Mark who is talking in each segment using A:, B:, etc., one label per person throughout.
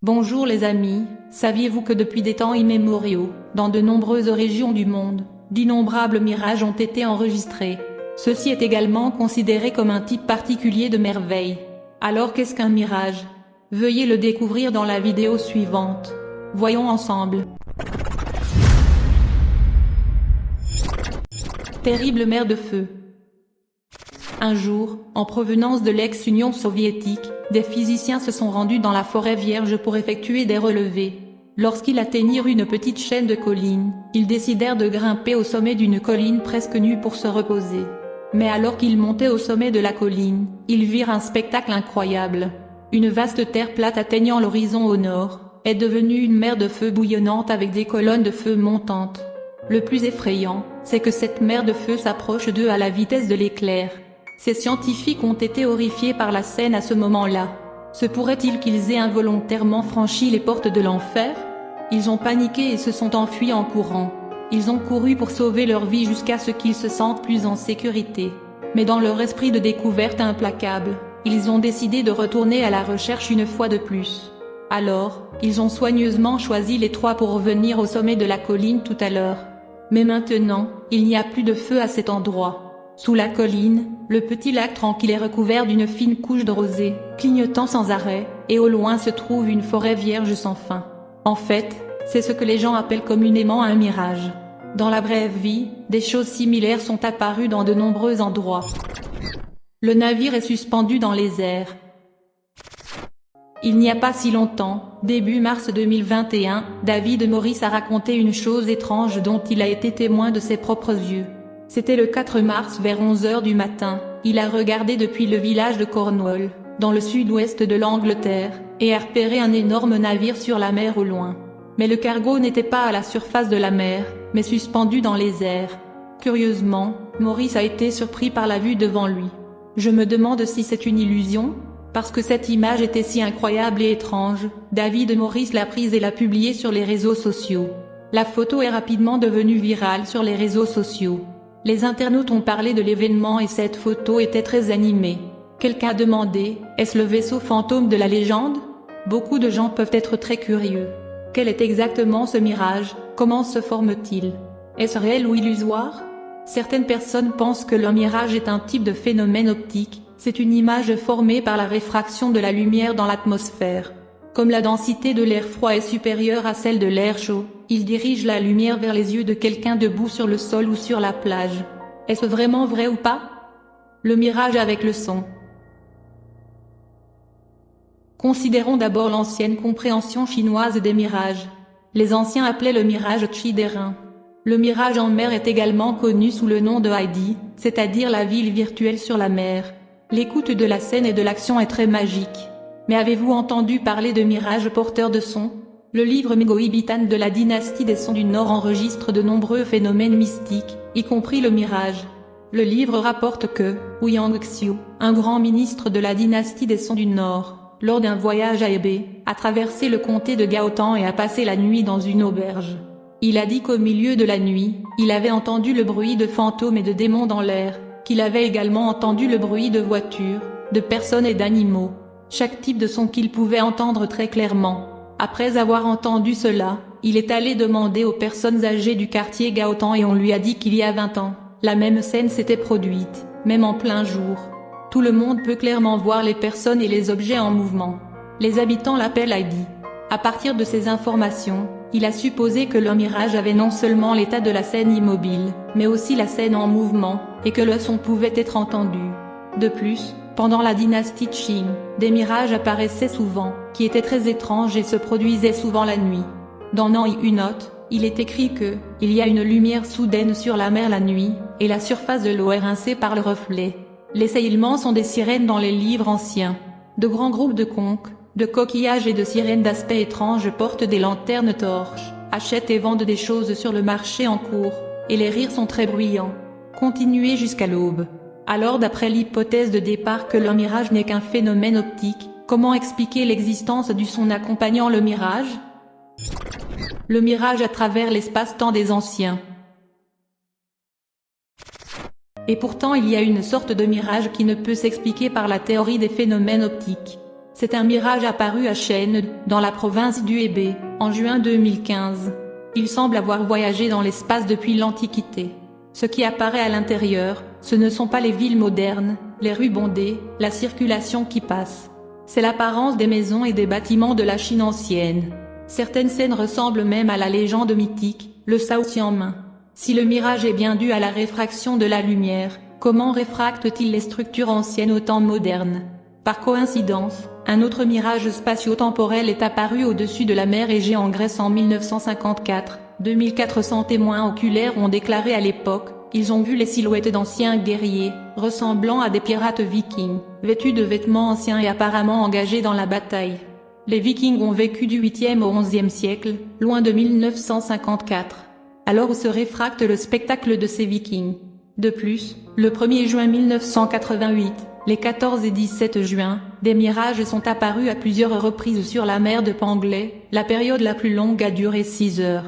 A: Bonjour les amis, saviez-vous que depuis des temps immémoriaux, dans de nombreuses régions du monde, d'innombrables mirages ont été enregistrés. Ceci est également considéré comme un type particulier de merveille. Alors qu'est-ce qu'un mirage? Veuillez le découvrir dans la vidéo suivante. Voyons ensemble. Terrible mer de feu. Un jour, en provenance de l'ex-Union soviétique, des physiciens se sont rendus dans la forêt vierge pour effectuer des relevés. Lorsqu'ils atteignirent une petite chaîne de collines, ils décidèrent de grimper au sommet d'une colline presque nue pour se reposer. Mais alors qu'ils montaient au sommet de la colline, ils virent un spectacle incroyable. Une vaste terre plate atteignant l'horizon au nord, est devenue une mer de feu bouillonnante avec des colonnes de feu montantes. Le plus effrayant, c'est que cette mer de feu s'approche d'eux à la vitesse de l'éclair. Ces scientifiques ont été horrifiés par la scène à ce moment-là. Se pourrait-il qu'ils aient involontairement franchi les portes de l'enfer? Ils ont paniqué et se sont enfuis en courant. Ils ont couru pour sauver leur vie jusqu'à ce qu'ils se sentent plus en sécurité. Mais dans leur esprit de découverte implacable, ils ont décidé de retourner à la recherche une fois de plus. Alors, ils ont soigneusement choisi les trois pour revenir au sommet de la colline tout à l'heure. Mais maintenant, il n'y a plus de feu à cet endroit. Sous la colline, le petit lac tranquille est recouvert d'une fine couche de rosée, clignotant sans arrêt, et au loin se trouve une forêt vierge sans fin. En fait, c'est ce que les gens appellent communément un mirage. Dans la brève vie, des choses similaires sont apparues dans de nombreux endroits. Le navire est suspendu dans les airs. Il n'y a pas si longtemps, début mars 2021, David Morris a raconté une chose étrange dont il a été témoin de ses propres yeux. C'était le 4 mars vers 11 h du matin, il a regardé depuis le village de Cornwall, dans le sud-ouest de l'Angleterre, et a repéré un énorme navire sur la mer au loin. Mais le cargo n'était pas à la surface de la mer, mais suspendu dans les airs. Curieusement, Morris a été surpris par la vue devant lui. Je me demande si c'est une illusion? Parce que cette image était si incroyable et étrange, David Morris l'a prise et l'a publiée sur les réseaux sociaux. La photo est rapidement devenue virale sur les réseaux sociaux. Les internautes ont parlé de l'événement et cette photo était très animée. Quelqu'un a demandé, est-ce le vaisseau fantôme de la légende? Beaucoup de gens peuvent être très curieux. Quel est exactement ce mirage? Comment se forme-t-il? Est-ce réel ou illusoire? Certaines personnes pensent que le mirage est un type de phénomène optique, c'est une image formée par la réfraction de la lumière dans l'atmosphère. Comme la densité de l'air froid est supérieure à celle de l'air chaud, il dirige la lumière vers les yeux de quelqu'un debout sur le sol ou sur la plage. Est-ce vraiment vrai ou pas? Le mirage avec le son. Considérons d'abord l'ancienne compréhension chinoise des mirages. Les anciens appelaient le mirage Chi d'airain. Le mirage en mer est également connu sous le nom de Heidi, c'est-à-dire la ville virtuelle sur la mer. L'écoute de la scène et de l'action est très magique. Mais avez-vous entendu parler de mirages porteurs de sons? Le livre Megoibitan de la dynastie des Sons du Nord enregistre de nombreux phénomènes mystiques, y compris le mirage. Le livre rapporte que, Ouyang Xiu, un grand ministre de la dynastie des Sons du Nord, lors d'un voyage à Hebei, a traversé le comté de Gaotan et a passé la nuit dans une auberge. Il a dit qu'au milieu de la nuit, il avait entendu le bruit de fantômes et de démons dans l'air, qu'il avait également entendu le bruit de voitures, de personnes et d'animaux. Chaque type de son qu'il pouvait entendre très clairement. Après avoir entendu cela, il est allé demander aux personnes âgées du quartier Gaotan et on lui a dit qu'il y a 20 ans, la même scène s'était produite, même en plein jour. Tout le monde peut clairement voir les personnes et les objets en mouvement. Les habitants l'appellent Heidi. À partir de ces informations, il a supposé que le mirage avait non seulement l'état de la scène immobile, mais aussi la scène en mouvement, et que le son pouvait être entendu. De plus, pendant la dynastie Qing, des mirages apparaissaient souvent, qui étaient très étranges et se produisaient souvent la nuit. Dans Nan Yu Note, il est écrit que, il y a une lumière soudaine sur la mer la nuit, et la surface de l'eau est rincée par le reflet. Les saillements sont des sirènes dans les livres anciens. De grands groupes de conques, de coquillages et de sirènes d'aspect étrange portent des lanternes torches, achètent et vendent des choses sur le marché en cours, et les rires sont très bruyants. Continuez jusqu'à l'aube. Alors d'après l'hypothèse de départ que le mirage n'est qu'un phénomène optique, comment expliquer l'existence du son accompagnant le mirage? Le mirage à travers l'espace-temps des anciens. Et pourtant il y a une sorte de mirage qui ne peut s'expliquer par la théorie des phénomènes optiques. C'est un mirage apparu à Chêne, dans la province du Hebei, en juin 2015. Il semble avoir voyagé dans l'espace depuis l'Antiquité. Ce qui apparaît à l'intérieur, ce ne sont pas les villes modernes, les rues bondées, la circulation qui passe. C'est l'apparence des maisons et des bâtiments de la Chine ancienne. Certaines scènes ressemblent même à la légende mythique, le Sao Tianmen. Si le mirage est bien dû à la réfraction de la lumière, comment réfracte-t-il les structures anciennes aux temps modernes? Par coïncidence, un autre mirage spatio-temporel est apparu au-dessus de la mer Égée en Grèce en 1954. 2400 témoins oculaires ont déclaré à l'époque, ils ont vu les silhouettes d'anciens guerriers, ressemblant à des pirates vikings, vêtus de vêtements anciens et apparemment engagés dans la bataille. Les Vikings ont vécu du 8e au 11e siècle, loin de 1954. Alors où se réfracte le spectacle de ces Vikings? De plus, le 1er juin 1988, les 14 et 17 juin, des mirages sont apparus à plusieurs reprises sur la mer de Panglais, la période la plus longue a duré 6 heures.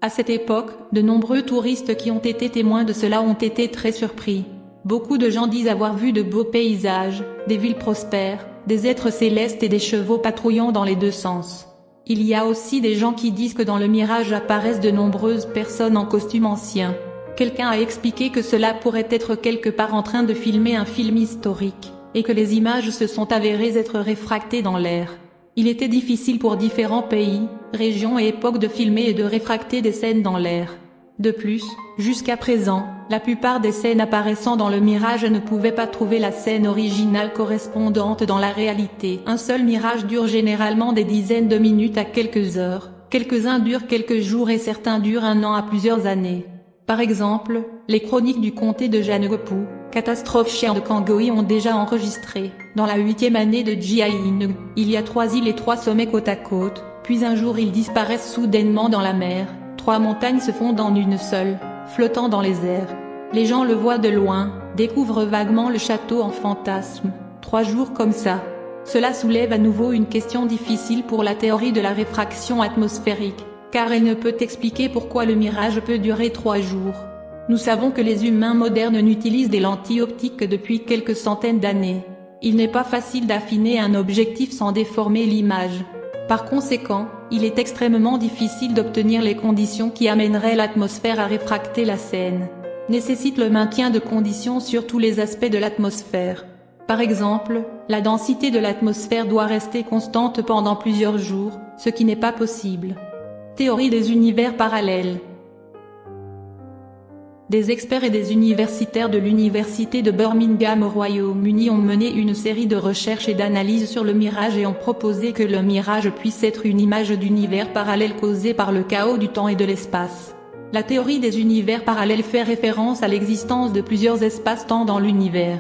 A: À cette époque, de nombreux touristes qui ont été témoins de cela ont été très surpris. Beaucoup de gens disent avoir vu de beaux paysages, des villes prospères, des êtres célestes et des chevaux patrouillant dans les deux sens. Il y a aussi des gens qui disent que dans le mirage apparaissent de nombreuses personnes en costume ancien. Quelqu'un a expliqué que cela pourrait être quelque part en train de filmer un film historique, et que les images se sont avérées être réfractées dans l'air. Il était difficile pour différents pays, régions et époques de filmer et de réfracter des scènes dans l'air. De plus, jusqu'à présent, la plupart des scènes apparaissant dans le mirage ne pouvaient pas trouver la scène originale correspondante dans la réalité. Un seul mirage dure généralement des dizaines de minutes à quelques heures, quelques-uns durent quelques jours et certains durent 1 an à plusieurs années. Par exemple, les chroniques du comté de Jeongepu, catastrophe chère de Kangoi ont déjà enregistré, dans la 8e année de Jiayin, il y a 3 îles et 3 sommets côte à côte, puis un jour ils disparaissent soudainement dans la mer, 3 montagnes se fondent en une seule, flottant dans les airs. Les gens le voient de loin, découvrent vaguement le château en fantasme, 3 jours comme ça. Cela soulève à nouveau une question difficile pour la théorie de la réfraction atmosphérique, car elle ne peut expliquer pourquoi le mirage peut durer 3 jours. Nous savons que les humains modernes n'utilisent des lentilles optiques que depuis quelques centaines d'années. Il n'est pas facile d'affiner un objectif sans déformer l'image. Par conséquent, il est extrêmement difficile d'obtenir les conditions qui amèneraient l'atmosphère à réfracter la scène. Nécessite le maintien de conditions sur tous les aspects de l'atmosphère. Par exemple, la densité de l'atmosphère doit rester constante pendant plusieurs jours, ce qui n'est pas possible. Théorie des univers parallèles. Des experts et des universitaires de l'université de Birmingham au Royaume-Uni ont mené une série de recherches et d'analyses sur le mirage et ont proposé que le mirage puisse être une image d'univers parallèle causée par le chaos du temps et de l'espace. La théorie des univers parallèles fait référence à l'existence de plusieurs espaces-temps dans l'univers.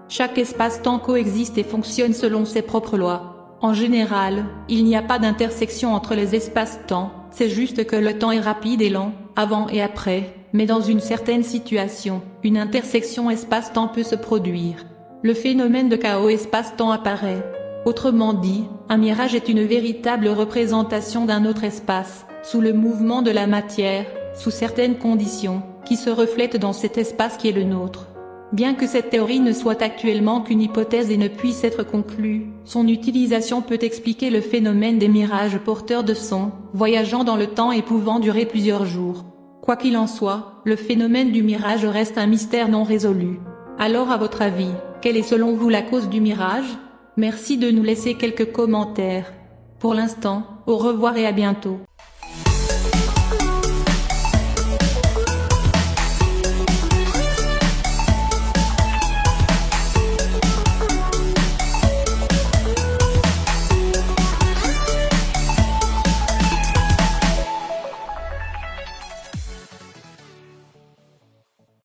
A: Chaque espace-temps coexiste et fonctionne selon ses propres lois. En général, il n'y a pas d'intersection entre les espaces-temps, c'est juste que le temps est rapide et lent, avant et après, mais dans une certaine situation, une intersection espace-temps peut se produire. Le phénomène de chaos espace-temps apparaît. Autrement dit, un mirage est une véritable représentation d'un autre espace, sous le mouvement de la matière, sous certaines conditions, qui se reflètent dans cet espace qui est le nôtre. Bien que cette théorie ne soit actuellement qu'une hypothèse et ne puisse être conclue, son utilisation peut expliquer le phénomène des mirages porteurs de son, voyageant dans le temps et pouvant durer plusieurs jours. Quoi qu'il en soit, le phénomène du mirage reste un mystère non résolu. Alors à votre avis, quelle est selon vous la cause du mirage? Merci de nous laisser quelques commentaires. Pour l'instant, au revoir et à bientôt.